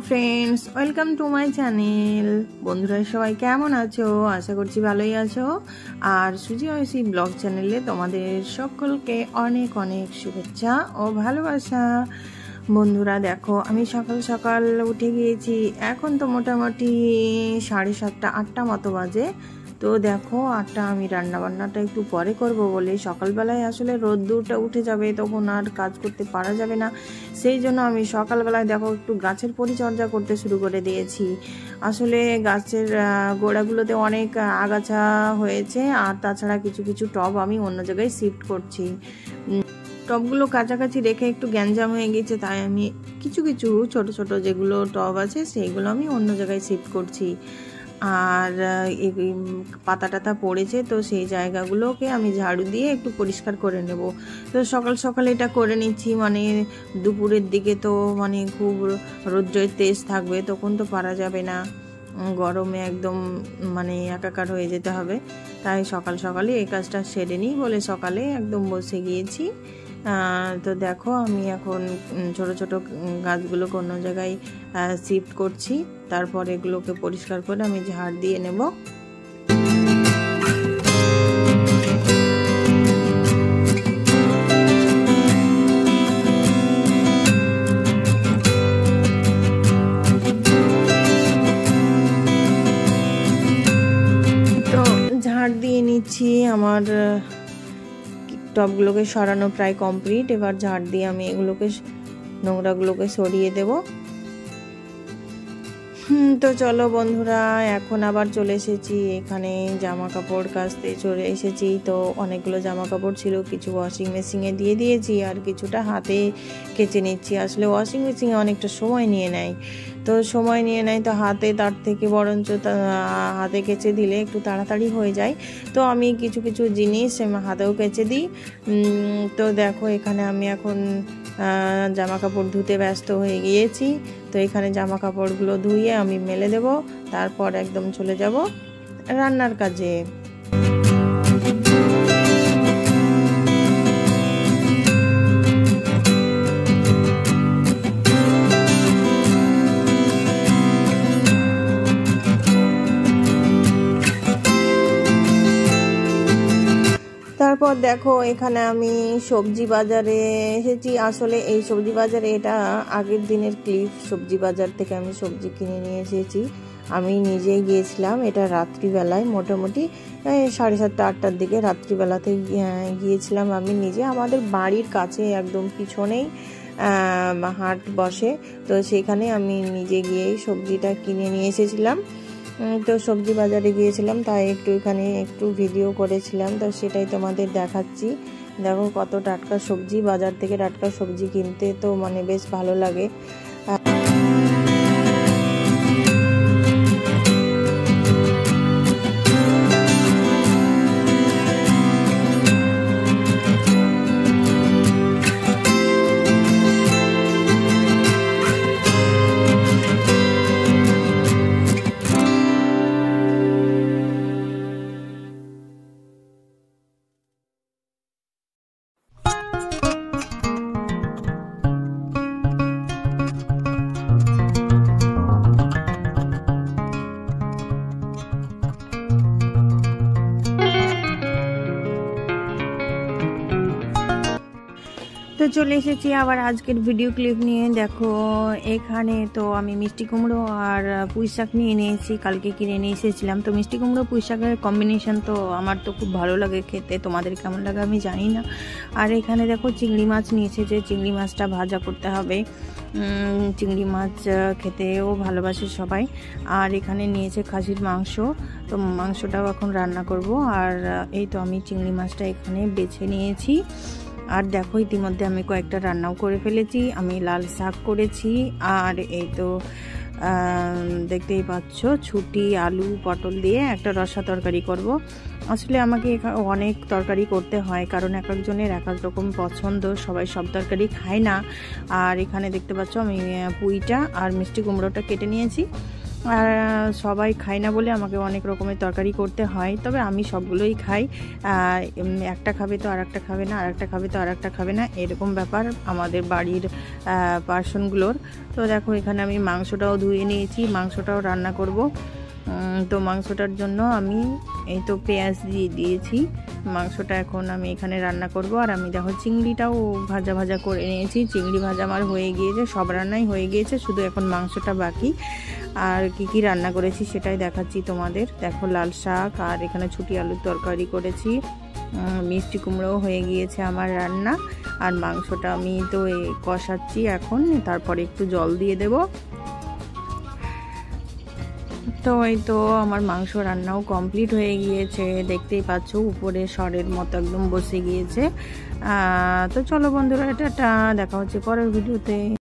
Friends welcome to my channel. बंधुरा सबाई केमन आछो? आशा करछि भालोई आछो। और सुजी आयसी ब्लग चैनेले तोमादेर सकलके अनेक अनेक शुभेच्छा और भालोबासा। बंधुरा देखो आमी सकाल सकाल उठे गिয়েছি। এখন তো মোটামুটি 7:30 8টা মতো বাজে। তো দেখো আটটা আমি রান্না বান্নাটা একটু পরে করব বলে সকালবেলায় আসলে রোদ্দুরটা উঠে যাবে, তখন আর কাজ করতে পারা যাবে না। সেই জন্য আমি সকালবেলায় দেখো একটু গাছের পরিচর্যা করতে শুরু করে দিয়েছি। আসলে গাছের গোড়াগুলোতে অনেক আগাছা হয়েছে, আর তাছাড়া কিছু কিছু টব আমি অন্য জায়গায় শিফট করছি। টবগুলো কাছাকাছি রেখে একটু গ্যাঞ্জাম হয়ে গেছে, তাই আমি কিছু কিছু ছোট ছোট যেগুলো টব আছে সেইগুলো আমি অন্য জায়গায় শিফট করছি। আর পাতা টাতা পড়েছে, তো সেই জায়গাগুলোকে আমি ঝাড়ু দিয়ে একটু পরিষ্কার করে নেব। তো সকাল সকাল এটা করে নিচ্ছি, মানে দুপুরের দিকে তো মানে খুব রৌদ্রের তেজ থাকবে, তখন তো পারা যাবে না, গরমে একদম মানে একাকার হয়ে যেতে হবে। তাই সকাল সকালে এই কাজটা সেরে নিই বলে সকালে একদম বসে গিয়েছি। তো দেখো আমি এখন ছোট ছোট গাছগুলোকে অন্য জায়গায় শিফট করছি, তারপর এগুলোকে পরিষ্কার করে আমি ঝাড় দিয়ে নেব। তো ঝাড় দিয়ে নিচ্ছি, আমার টবগুলোকে সরানো প্রায় কমপ্লিট। এবার ঝাড় দিয়ে আমি এগুলোকে নোংরাগুলোকে সরিয়ে দেব। তো চলো বন্ধুরা, এখন আবার চলে এসেছি এখানে জামা কাপড় কাচতে চলে এসেছি। তো অনেকগুলো জামা কাপড় ছিল, কিছু ওয়াশিং মেশিনে দিয়ে দিয়েছি আর কিছুটা হাতে কেচে নিচ্ছি। আসলে ওয়াশিং মেশিনে অনেকটা সময় নিয়ে নেয়, তো সময় নিয়ে নেয়, তো হাতে তার থেকে বরঞ্চ হাতে কেচে দিলে একটু তাড়াতাড়ি হয়ে যায়। তো আমি কিছু কিছু জিনিস হাতেও কেচে দিই। তো দেখো এখানে আমি এখন জামা কাপড় ধুতে ব্যস্ত হয়ে গিয়েছি। তো এখানে জামা কাপড়গুলো ধুয়ে আমি মেলে দেব, তারপর একদম চলে যাব রান্নার কাজে। তারপর দেখো এখানে আমি সবজি বাজারে এসেছি। আসলে এই সবজি বাজারে এটা আগের দিনের ক্লিপ, সবজি বাজার থেকে আমি সবজি কিনে নিয়ে এসেছি। আমি নিজেই গিয়েছিলাম, এটা রাত্রিবেলায় মোটামুটি 7:30 8টার দিকে রাত্রিবেলাতে গিয়েছিলাম আমি নিজে। আমাদের বাড়ির কাছে একদম পিছনেই হাট বসে, তো সেখানে আমি নিজে গিয়েই সবজিটা কিনে নিয়ে এসেছিলাম। তো সবজি বাজারে গিয়েছিলাম, তাই একটু এখানে একটু ভিডিও করেছিলাম, তো সেটাই তোমাদের দেখাচ্ছি। দেখো কত টাটকা সবজি, বাজার থেকে টাটকা সবজি কিনতে তো মানে বেশ ভালো লাগে। তো চলে এসেছি আবার আজকের ভিডিও ক্লিপ নিয়ে। দেখো এখানে তো আমি মিষ্টি কুমড়ো আর পুঁই শাক নিয়ে নিয়েছি, কালকে কিনে নিয়ে এসেছিলাম। তো মিষ্টি কুমড়ো পুঁই শাকের কম্বিনেশন তো আমার তো খুব ভালো লাগে খেতে, তোমাদের কেমন লাগে আমি জানি না। আর এখানে দেখো চিংড়ি মাছ নিয়েছে, যে চিংড়ি মাছটা ভাজা করতে হবে। চিংড়ি মাছ খেতেও ভালোবাসে সবাই। আর এখানে নিয়েছে খাসির মাংস, তো মাংসটাও এখন রান্না করব। আর এই তো আমি চিংড়ি মাছটা এখানে বেছে নিয়েছি। আর দেখো ইতিমধ্যে আমি কয়েকটা রান্নাও করে ফেলেছি। আমি লাল শাক করেছি, আর এই তো দেখতেই পাচ্ছ ছুটি আলু পটল দিয়ে একটা রসা তরকারি করব। আসলে আমাকে অনেক তরকারি করতে হয়, কারণ এক একজনের এক এক রকম পছন্দ, সবাই সব তরকারি খায় না। আর এখানে দেখতে পাচ্ছ আমি পুঁইটা আর মিষ্টি কুমড়োটা কেটে নিয়েছি। আর সবাই খায় না বলে আমাকে অনেক রকমের তরকারি করতে হয়, তবে আমি সবগুলোই খাই। একটা খাবে তো আর একটা খাবে না, আর একটা খাবে তো আর একটা খাবে না, এরকম ব্যাপার আমাদের বাড়ির পার্সনগুলোর। তো দেখো এখানে আমি মাংসটাও ধুয়ে নিয়েছি, মাংসটাও রান্না করব। তো মাংসটার জন্য আমি এই তো পেঁয়াজ দিয়ে দিয়েছি, মাংসটা এখন আমি এখানে রান্না করব। আর আমি দেখো চিংড়িটাও ভাজা ভাজা করে নিয়েছি, চিংড়ি ভাজা আমার হয়ে গিয়েছে, সব রান্নাই হয়ে গিয়েছে, শুধু এখন মাংসটা বাকি। আর কি কি রান্না করেছি সেটাই দেখাচ্ছি তোমাদের। দেখো লাল শাক, আর এখানে ছুটি আলুর তরকারি করেছি, মিষ্টি কুমড়োও হয়ে গিয়েছে আমার রান্না। আর মাংসটা আমি তো কষাচ্ছি এখন, তারপরে একটু জল দিয়ে দেব। তো এই তো আমার মাংস রান্নাও কমপ্লিট হয়ে গিয়েছে, দেখতেই পাচ্ছ উপরে সরের মতো একদম বসে গিয়েছে। তো চলো বন্ধুরা, এটা দেখা হচ্ছে পরের ভিডিওতে।